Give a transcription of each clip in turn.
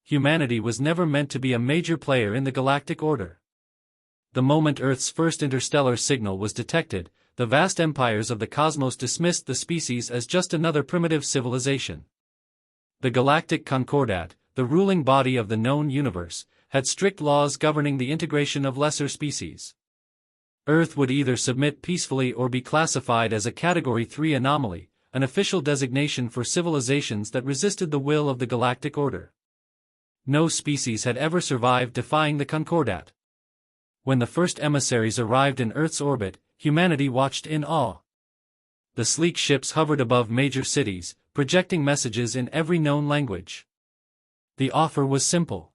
humanity was never meant to be a major player in the galactic order. The moment Earth's first interstellar signal was detected, the vast empires of the cosmos dismissed the species as just another primitive civilization. The Galactic Concordat, the ruling body of the known universe, had strict laws governing the integration of lesser species. Earth would either submit peacefully or be classified as a Category 3 anomaly, an official designation for civilizations that resisted the will of the galactic order. No species had ever survived defying the Concordat. When the first emissaries arrived in Earth's orbit, humanity watched in awe. The sleek ships hovered above major cities, projecting messages in every known language. The offer was simple.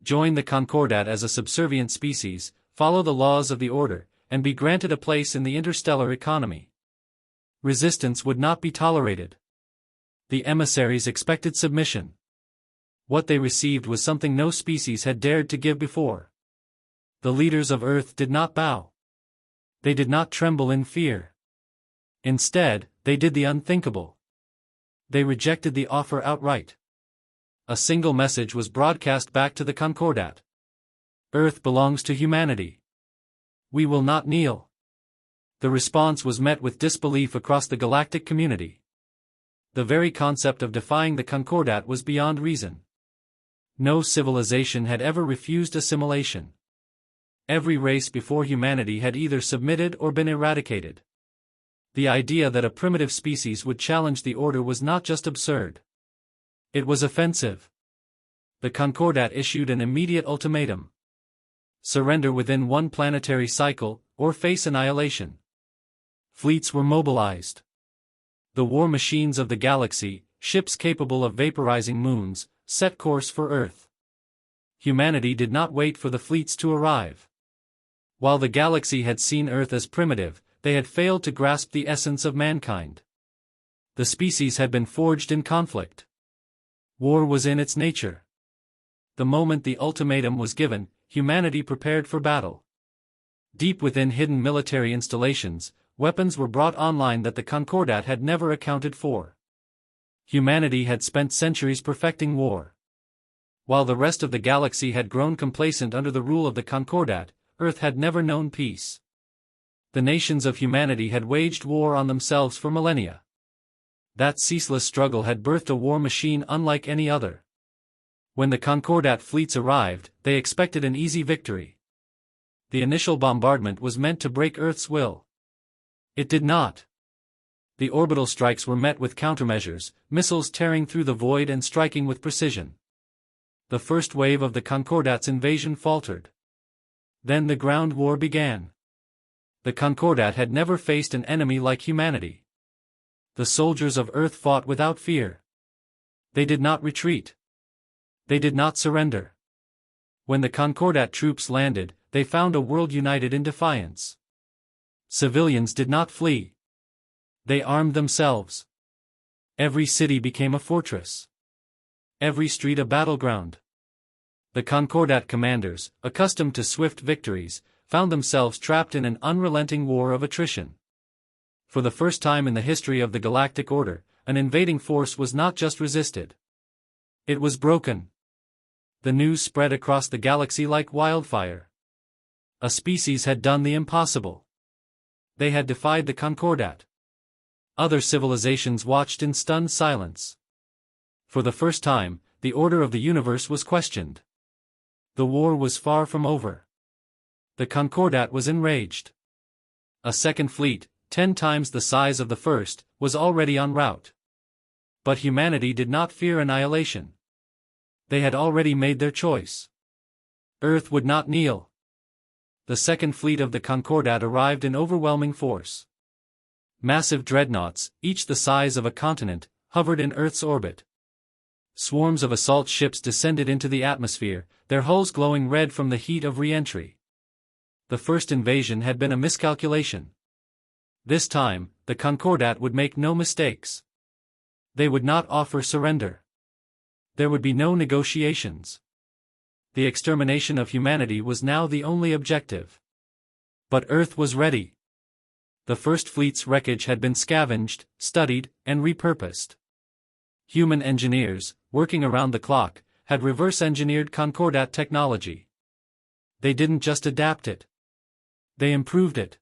Join the Concordat as a subservient species, follow the laws of the order, and be granted a place in the interstellar economy. Resistance would not be tolerated. The emissaries expected submission. What they received was something no species had dared to give before. The leaders of Earth did not bow. They did not tremble in fear. Instead, they did the unthinkable. They rejected the offer outright. A single message was broadcast back to the Concordat. Earth belongs to humanity. We will not kneel. The response was met with disbelief across the galactic community. The very concept of defying the Concordat was beyond reason. No civilization had ever refused assimilation. Every race before humanity had either submitted or been eradicated. The idea that a primitive species would challenge the order was not just absurd. It was offensive. The Concordat issued an immediate ultimatum. Surrender within one planetary cycle, or face annihilation. Fleets were mobilized. The war machines of the galaxy, ships capable of vaporizing moons, set course for Earth. Humanity did not wait for the fleets to arrive. While the galaxy had seen Earth as primitive, they had failed to grasp the essence of mankind. The species had been forged in conflict. War was in its nature. The moment the ultimatum was given, humanity prepared for battle. Deep within hidden military installations, weapons were brought online that the Concordat had never accounted for. Humanity had spent centuries perfecting war. While the rest of the galaxy had grown complacent under the rule of the Concordat, Earth had never known peace. The nations of humanity had waged war on themselves for millennia. That ceaseless struggle had birthed a war machine unlike any other. When the Concordat fleets arrived, they expected an easy victory. The initial bombardment was meant to break Earth's will. It did not. The orbital strikes were met with countermeasures, missiles tearing through the void and striking with precision. The first wave of the Concordat's invasion faltered. Then the ground war began. The Concordat had never faced an enemy like humanity. The soldiers of Earth fought without fear. They did not retreat. They did not surrender. When the Concordat troops landed, they found a world united in defiance. Civilians did not flee. They armed themselves. Every city became a fortress. Every street a battleground. The Concordat commanders, accustomed to swift victories, found themselves trapped in an unrelenting war of attrition. For the first time in the history of the galactic order, an invading force was not just resisted. It was broken. The news spread across the galaxy like wildfire. A species had done the impossible. They had defied the Concordat. Other civilizations watched in stunned silence. For the first time, the order of the universe was questioned. The war was far from over. The Concordat was enraged. A second fleet, 10 times the size of the first, was already en route. But humanity did not fear annihilation. They had already made their choice. Earth would not kneel. The second fleet of the Concordat arrived in overwhelming force. Massive dreadnoughts, each the size of a continent, hovered in Earth's orbit. Swarms of assault ships descended into the atmosphere, their hulls glowing red from the heat of re-entry. The first invasion had been a miscalculation. This time, the Concordat would make no mistakes. They would not offer surrender. There would be no negotiations. The extermination of humanity was now the only objective. But Earth was ready. The first fleet's wreckage had been scavenged, studied, and repurposed. Human engineers, working around the clock, had reverse-engineered Concordat technology. They didn't just adapt it. They improved it.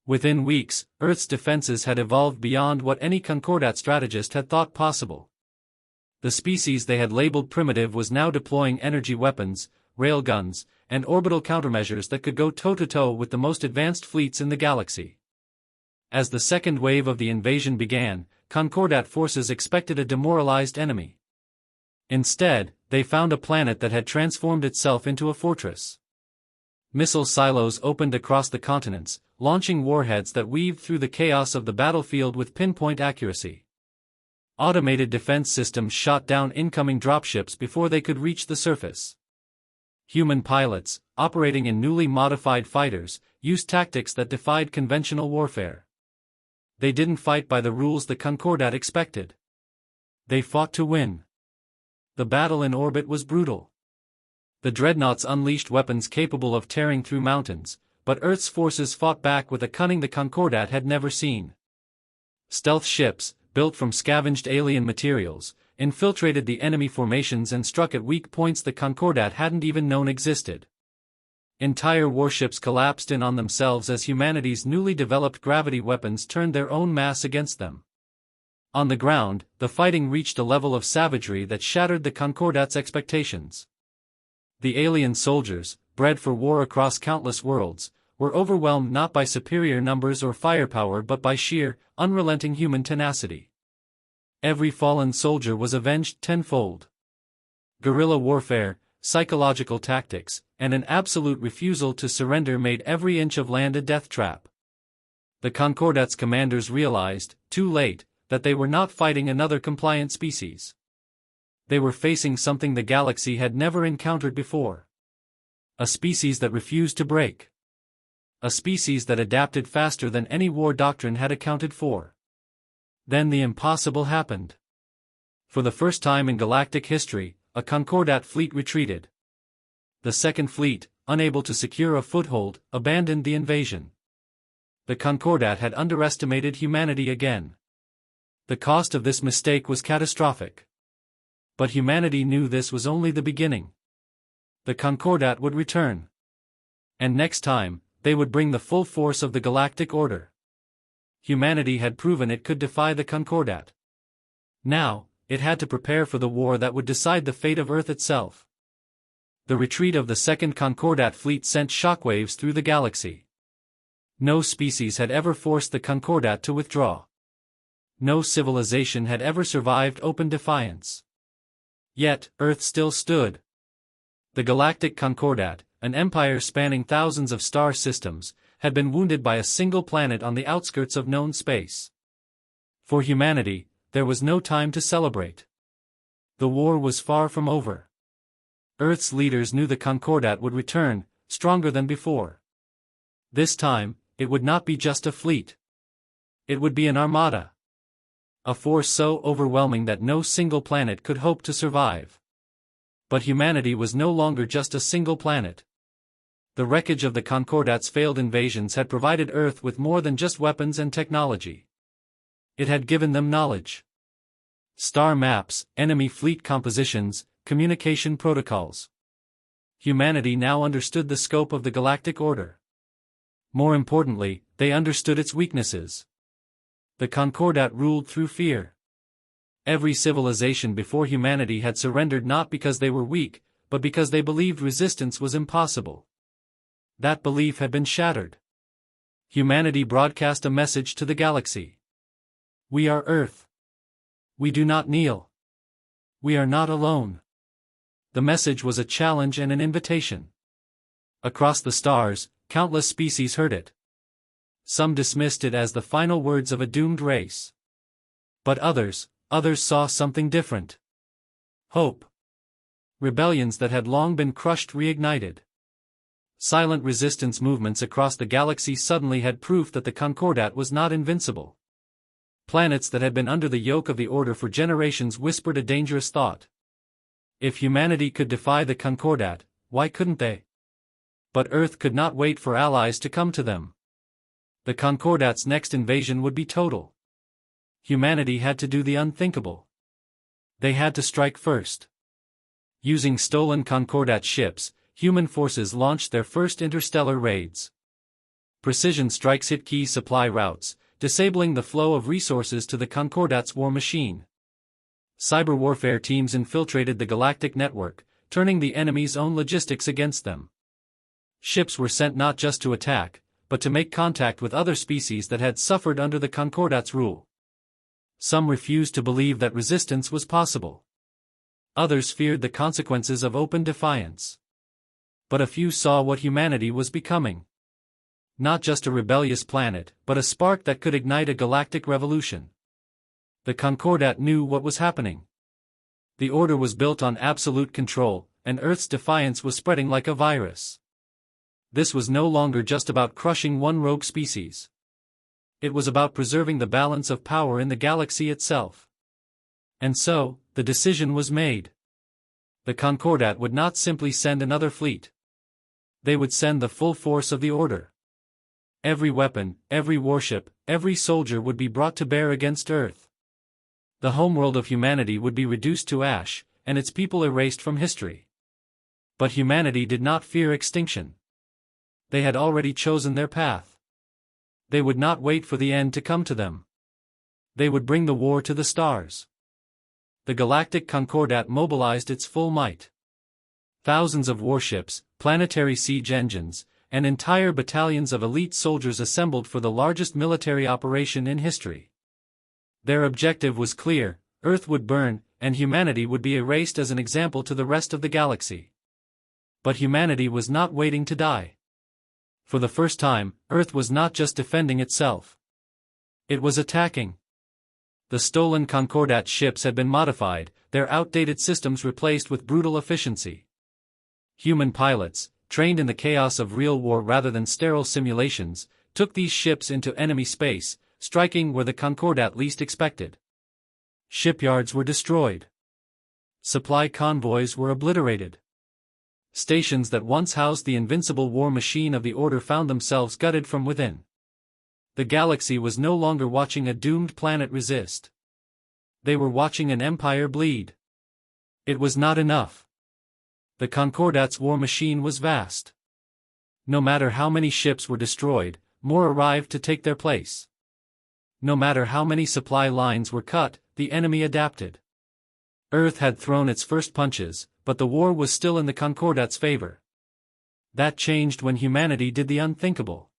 Within weeks, Earth's defenses had evolved beyond what any Concordat strategist had thought possible. The species they had labeled primitive was now deploying energy weapons, railguns, and orbital countermeasures that could go toe-to-toe with the most advanced fleets in the galaxy. As the second wave of the invasion began, Concordat forces expected a demoralized enemy. Instead, they found a planet that had transformed itself into a fortress. Missile silos opened across the continents, launching warheads that weaved through the chaos of the battlefield with pinpoint accuracy. Automated defense systems shot down incoming dropships before they could reach the surface. Human pilots, operating in newly modified fighters, used tactics that defied conventional warfare. They didn't fight by the rules the Concordat expected. They fought to win. The battle in orbit was brutal. The dreadnoughts unleashed weapons capable of tearing through mountains, but Earth's forces fought back with a cunning the Concordat had never seen. Stealth ships, built from scavenged alien materials, infiltrated the enemy formations and struck at weak points the Concordat hadn't even known existed. Entire warships collapsed in on themselves as humanity's newly developed gravity weapons turned their own mass against them. On the ground, the fighting reached a level of savagery that shattered the Concordat's expectations. The alien soldiers, bred for war across countless worlds, were overwhelmed not by superior numbers or firepower but by sheer, unrelenting human tenacity. Every fallen soldier was avenged tenfold. Guerrilla warfare, psychological tactics, and an absolute refusal to surrender made every inch of land a death trap. The Concordat's commanders realized, too late, that they were not fighting another compliant species. They were facing something the galaxy had never encountered before. A species that refused to break. A species that adapted faster than any war doctrine had accounted for. Then the impossible happened. For the first time in galactic history, a Concordat fleet retreated. The Second Fleet, unable to secure a foothold, abandoned the invasion. The Concordat had underestimated humanity again. The cost of this mistake was catastrophic. But humanity knew this was only the beginning. The Concordat would return. And next time, they would bring the full force of the galactic order. Humanity had proven it could defy the Concordat. Now, it had to prepare for the war that would decide the fate of Earth itself. The retreat of the Second Concordat fleet sent shockwaves through the galaxy. No species had ever forced the Concordat to withdraw. No civilization had ever survived open defiance. Yet, Earth still stood. The Galactic Concordat, an empire spanning thousands of star systems, had been wounded by a single planet on the outskirts of known space. For humanity, there was no time to celebrate. The war was far from over. Earth's leaders knew the Concordat would return, stronger than before. This time, it would not be just a fleet. It would be an armada. A force so overwhelming that no single planet could hope to survive. But humanity was no longer just a single planet. The wreckage of the Concordat's failed invasions had provided Earth with more than just weapons and technology. It had given them knowledge. Star maps, enemy fleet compositions, communication protocols. Humanity now understood the scope of the galactic order. More importantly, they understood its weaknesses. The Concordat ruled through fear. Every civilization before humanity had surrendered not because they were weak, but because they believed resistance was impossible. That belief had been shattered. Humanity broadcast a message to the galaxy. We are Earth. We do not kneel. We are not alone. The message was a challenge and an invitation. Across the stars, countless species heard it. Some dismissed it as the final words of a doomed race. But others saw something different. Hope. Rebellions that had long been crushed reignited. Silent resistance movements across the galaxy suddenly had proof that the Concordat was not invincible. Planets that had been under the yoke of the Order for generations whispered a dangerous thought. If humanity could defy the Concordat, why couldn't they? But Earth could not wait for allies to come to them. The Concordat's next invasion would be total. Humanity had to do the unthinkable. They had to strike first. Using stolen Concordat ships, human forces launched their first interstellar raids. Precision strikes hit key supply routes, disabling the flow of resources to the Concordat's war machine. Cyber warfare teams infiltrated the galactic network, turning the enemy's own logistics against them. Ships were sent not just to attack, but to make contact with other species that had suffered under the Concordat's rule. Some refused to believe that resistance was possible. Others feared the consequences of open defiance. But a few saw what humanity was becoming. Not just a rebellious planet, but a spark that could ignite a galactic revolution. The Concordat knew what was happening. The order was built on absolute control, and Earth's defiance was spreading like a virus. This was no longer just about crushing one rogue species. It was about preserving the balance of power in the galaxy itself. And so, the decision was made. The Concordat would not simply send another fleet. They would send the full force of the order. Every weapon, every warship, every soldier would be brought to bear against Earth. The homeworld of humanity would be reduced to ash, and its people erased from history. But humanity did not fear extinction. They had already chosen their path. They would not wait for the end to come to them. They would bring the war to the stars. The Galactic Concordat mobilized its full might. Thousands of warships, planetary siege engines, and entire battalions of elite soldiers assembled for the largest military operation in history. Their objective was clear: Earth would burn, and humanity would be erased as an example to the rest of the galaxy. But humanity was not waiting to die. For the first time, Earth was not just defending itself. It was attacking. The stolen Concordat ships had been modified, their outdated systems replaced with brutal efficiency. Human pilots, trained in the chaos of real war rather than sterile simulations, took these ships into enemy space, striking where the Concordat least expected. Shipyards were destroyed. Supply convoys were obliterated. Stations that once housed the invincible war machine of the Order found themselves gutted from within. The galaxy was no longer watching a doomed planet resist. They were watching an empire bleed. It was not enough. The Concordat's war machine was vast. No matter how many ships were destroyed, more arrived to take their place. No matter how many supply lines were cut, the enemy adapted. Earth had thrown its first punches, but the war was still in the Concordat's favor. That changed when humanity did the unthinkable.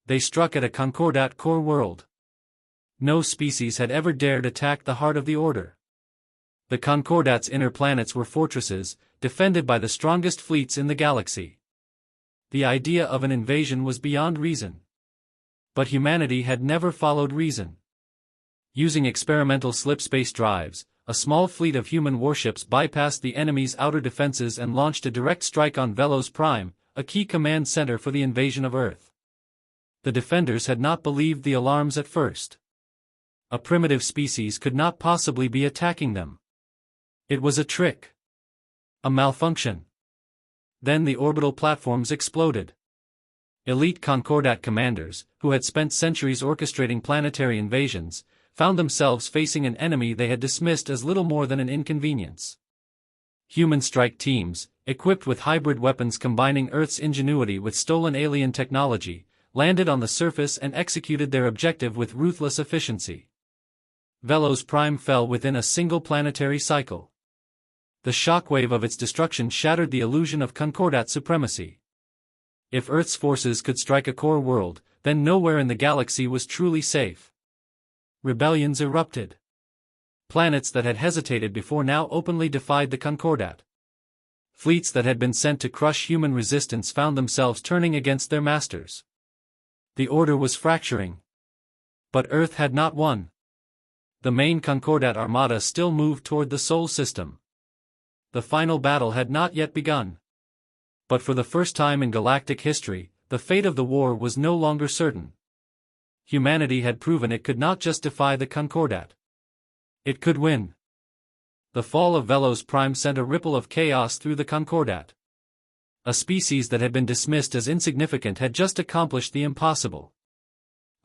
They struck at a Concordat core world. No species had ever dared attack the heart of the Order. The Concordat's inner planets were fortresses, defended by the strongest fleets in the galaxy. The idea of an invasion was beyond reason. But humanity had never followed reason. Using experimental slipspace drives, a small fleet of human warships bypassed the enemy's outer defenses and launched a direct strike on Velos Prime, a key command center for the invasion of Earth. The defenders had not believed the alarms at first. A primitive species could not possibly be attacking them. It was a trick. A malfunction. Then the orbital platforms exploded. Elite Concordat commanders, who had spent centuries orchestrating planetary invasions, found themselves facing an enemy they had dismissed as little more than an inconvenience. Human strike teams, equipped with hybrid weapons combining Earth's ingenuity with stolen alien technology, landed on the surface and executed their objective with ruthless efficiency. Velos Prime fell within a single planetary cycle. The shockwave of its destruction shattered the illusion of Concordat supremacy. If Earth's forces could strike a core world, then nowhere in the galaxy was truly safe. Rebellions erupted. Planets that had hesitated before now openly defied the Concordat. Fleets that had been sent to crush human resistance found themselves turning against their masters. The Order was fracturing. But Earth had not won. The main Concordat armada still moved toward the Sol system. The final battle had not yet begun. But for the first time in galactic history, the fate of the war was no longer certain. Humanity had proven it could not just defy the Concordat. It could win. The fall of Velos Prime sent a ripple of chaos through the Concordat. A species that had been dismissed as insignificant had just accomplished the impossible.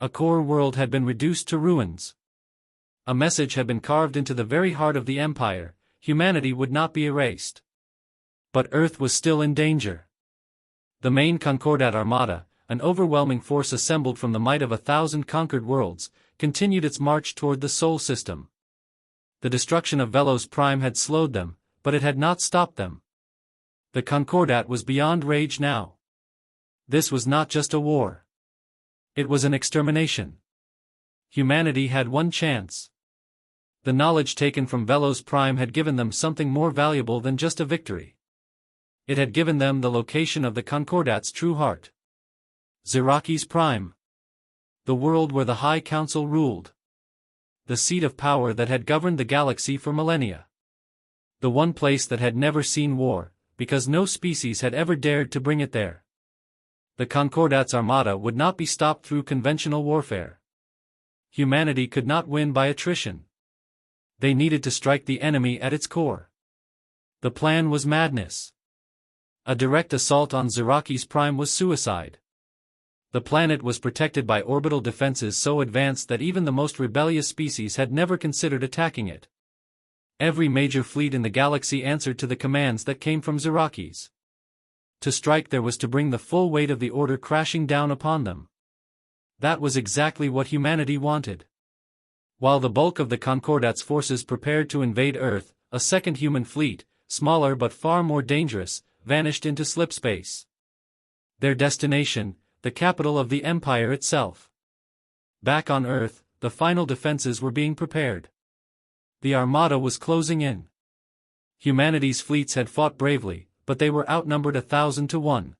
A core world had been reduced to ruins. A message had been carved into the very heart of the Empire: humanity would not be erased. But Earth was still in danger. The main Concordat armada, an overwhelming force assembled from the might of 1,000 conquered worlds, continued its march toward the Sol system. The destruction of Velos Prime had slowed them, but it had not stopped them. The Concordat was beyond rage now. This was not just a war. It was an extermination. Humanity had one chance. The knowledge taken from Velos Prime had given them something more valuable than just a victory. It had given them the location of the Concordat's true heart. Zirakis Prime. The world where the High Council ruled. The seat of power that had governed the galaxy for millennia. The one place that had never seen war, because no species had ever dared to bring it there. The Concordat's armada would not be stopped through conventional warfare. Humanity could not win by attrition. They needed to strike the enemy at its core. The plan was madness. A direct assault on Zirakis Prime was suicide. The planet was protected by orbital defenses so advanced that even the most rebellious species had never considered attacking it. Every major fleet in the galaxy answered to the commands that came from Zirakis. To strike there was to bring the full weight of the order crashing down upon them. That was exactly what humanity wanted. While the bulk of the Concordat's forces prepared to invade Earth, a second human fleet, smaller but far more dangerous, vanished into slipspace. Their destination, the capital of the Empire itself. Back on Earth, the final defenses were being prepared. The Armada was closing in. Humanity's fleets had fought bravely, but they were outnumbered 1,000 to 1.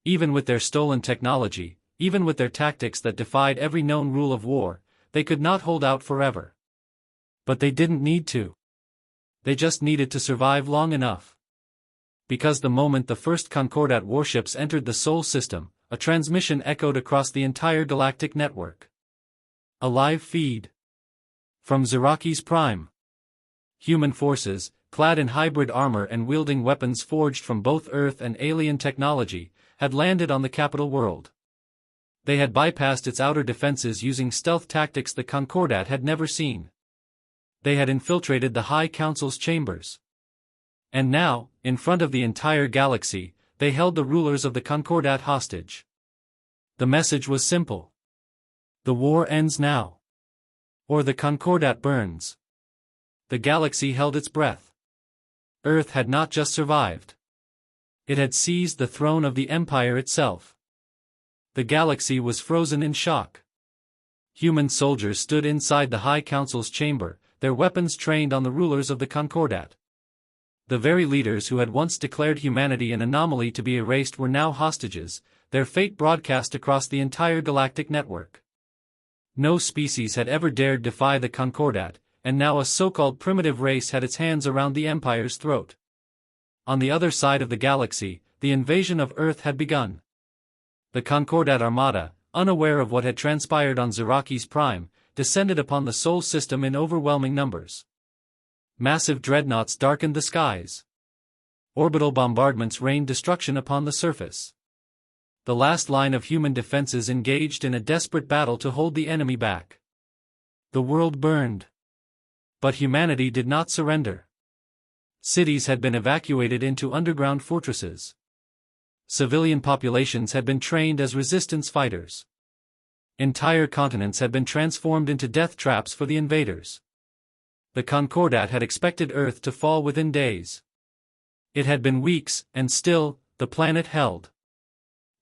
Even with their stolen technology, even with their tactics that defied every known rule of war, they could not hold out forever. But they didn't need to. They just needed to survive long enough. Because the moment the first Concordat warships entered the Sol system, a transmission echoed across the entire galactic network. A live feed. From Zirakis Prime. Human forces, clad in hybrid armor and wielding weapons forged from both Earth and alien technology, had landed on the capital world. They had bypassed its outer defenses using stealth tactics the Concordat had never seen. They had infiltrated the High Council's chambers. And now, in front of the entire galaxy, they held the rulers of the Concordat hostage. The message was simple. The war ends now. Or the Concordat burns. The galaxy held its breath. Earth had not just survived. It had seized the throne of the Empire itself. The galaxy was frozen in shock. Human soldiers stood inside the High Council's chamber, their weapons trained on the rulers of the Concordat. The very leaders who had once declared humanity an anomaly to be erased were now hostages, their fate broadcast across the entire galactic network. No species had ever dared defy the Concordat, and now a so-called primitive race had its hands around the Empire's throat. On the other side of the galaxy, the invasion of Earth had begun. The Concordat armada, unaware of what had transpired on Zirakis Prime, descended upon the Sol system in overwhelming numbers. Massive dreadnoughts darkened the skies. Orbital bombardments rained destruction upon the surface. The last line of human defenses engaged in a desperate battle to hold the enemy back. The world burned. But humanity did not surrender. Cities had been evacuated into underground fortresses. Civilian populations had been trained as resistance fighters. Entire continents had been transformed into death traps for the invaders. The Concordat had expected Earth to fall within days. It had been weeks, and still, the planet held.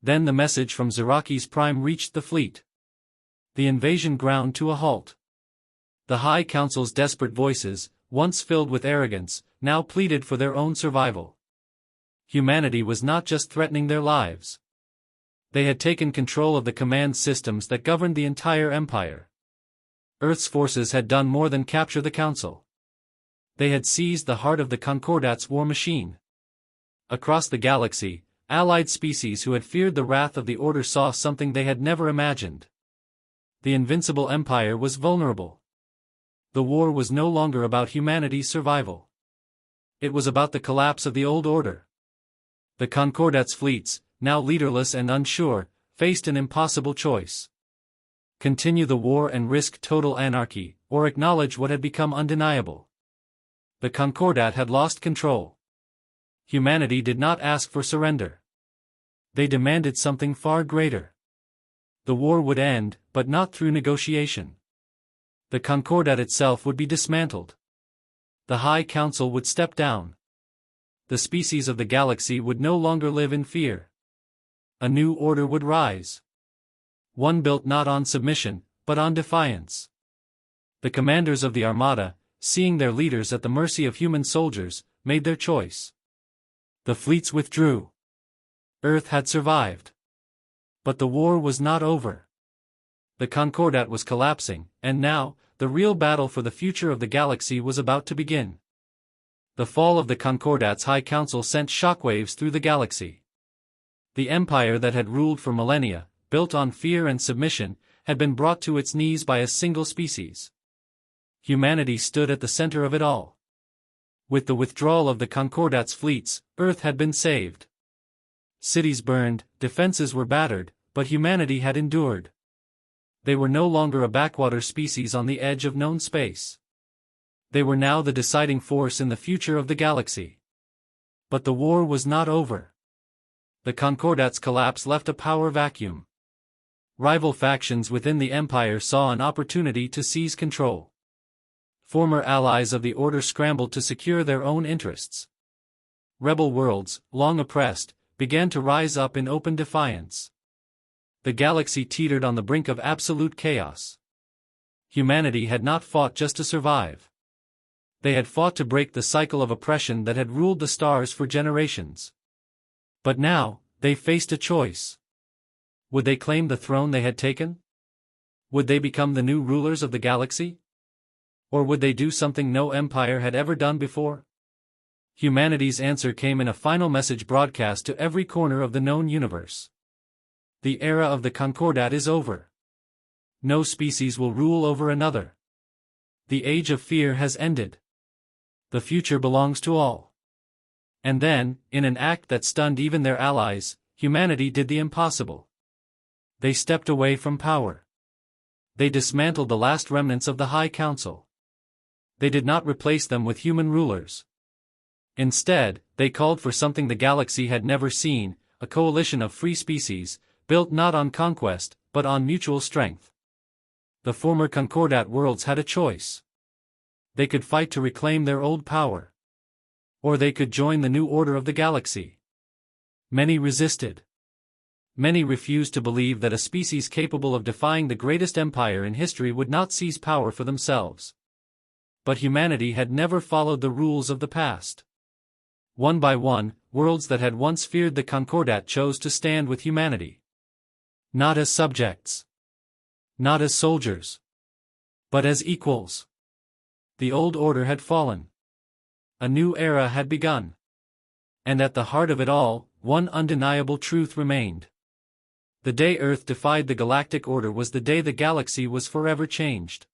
Then the message from Zirakis Prime reached the fleet. The invasion ground to a halt. The High Council's desperate voices, once filled with arrogance, now pleaded for their own survival. Humanity was not just threatening their lives. They had taken control of the command systems that governed the entire Empire. Earth's forces had done more than capture the Council. They had seized the heart of the Concordat's war machine. Across the galaxy, allied species who had feared the wrath of the Order saw something they had never imagined. The invincible Empire was vulnerable. The war was no longer about humanity's survival. It was about the collapse of the old order. The Concordat's fleets, now leaderless and unsure, faced an impossible choice. Continue the war and risk total anarchy, or acknowledge what had become undeniable. The Concordat had lost control. Humanity did not ask for surrender. They demanded something far greater. The war would end, but not through negotiation. The Concordat itself would be dismantled. The High Council would step down. The species of the galaxy would no longer live in fear. A new order would rise. One built not on submission, but on defiance. The commanders of the Armada, seeing their leaders at the mercy of human soldiers, made their choice. The fleets withdrew. Earth had survived. But the war was not over. The Concordat was collapsing, and now, the real battle for the future of the galaxy was about to begin. The fall of the Concordat's High Council sent shockwaves through the galaxy. The empire that had ruled for millennia, built on fear and submission, had been brought to its knees by a single species. Humanity stood at the center of it all. With the withdrawal of the Concordat's fleets, Earth had been saved. Cities burned, defenses were battered, but humanity had endured. They were no longer a backwater species on the edge of known space. They were now the deciding force in the future of the galaxy. But the war was not over. The Concordat's collapse left a power vacuum. Rival factions within the Empire saw an opportunity to seize control. Former allies of the Order scrambled to secure their own interests. Rebel worlds, long oppressed, began to rise up in open defiance. The galaxy teetered on the brink of absolute chaos. Humanity had not fought just to survive. They had fought to break the cycle of oppression that had ruled the stars for generations. But now, they faced a choice. Would they claim the throne they had taken? Would they become the new rulers of the galaxy? Or would they do something no empire had ever done before? Humanity's answer came in a final message broadcast to every corner of the known universe. The era of the Concordat is over. No species will rule over another. The age of fear has ended. The future belongs to all. And then, in an act that stunned even their allies, humanity did the impossible. They stepped away from power. They dismantled the last remnants of the High Council. They did not replace them with human rulers. Instead, they called for something the galaxy had never seen, a coalition of free species, built not on conquest, but on mutual strength. The former Concordat worlds had a choice. They could fight to reclaim their old power. Or they could join the new order of the galaxy. Many resisted. Many refused to believe that a species capable of defying the greatest empire in history would not seize power for themselves. But humanity had never followed the rules of the past. One by one, worlds that had once feared the Concordat chose to stand with humanity. Not as subjects. Not as soldiers. But as equals. The old order had fallen. A new era had begun. And at the heart of it all, one undeniable truth remained. The day Earth defied the galactic order was the day the galaxy was forever changed.